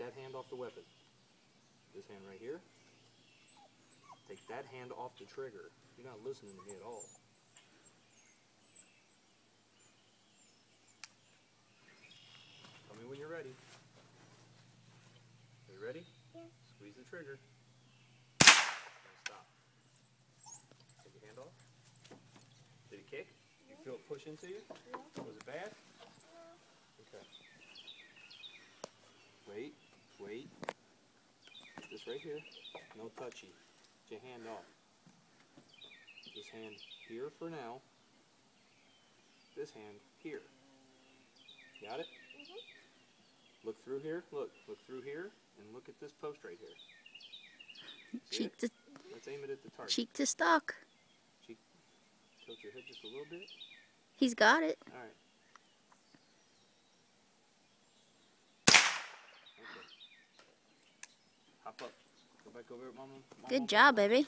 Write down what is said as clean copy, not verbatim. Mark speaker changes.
Speaker 1: that hand off the weapon. This hand right here. Take that hand off the trigger. You're not listening to me at all. Tell me when you're ready. Are you ready?
Speaker 2: Yeah.
Speaker 1: Squeeze the trigger. And stop. Take your hand off. Did it kick? You feel it push into you?
Speaker 2: No.
Speaker 1: Was it bad?
Speaker 2: No.
Speaker 1: Okay. Wait. Wait. Get this right here. No touchy. Get your hand off. This hand here for now. This hand here. Got it?
Speaker 2: Mm-hmm.
Speaker 1: Look through here. Look through here, and look at this post right here. See
Speaker 3: Cheek
Speaker 1: it?
Speaker 3: to
Speaker 1: Let's aim it at the target.
Speaker 3: cheek to stock.
Speaker 1: Cheek. Tilt your head just a little bit.
Speaker 3: He's got it.
Speaker 1: All right. Okay. Hop up. Go back over at Mama.
Speaker 3: Good job, baby.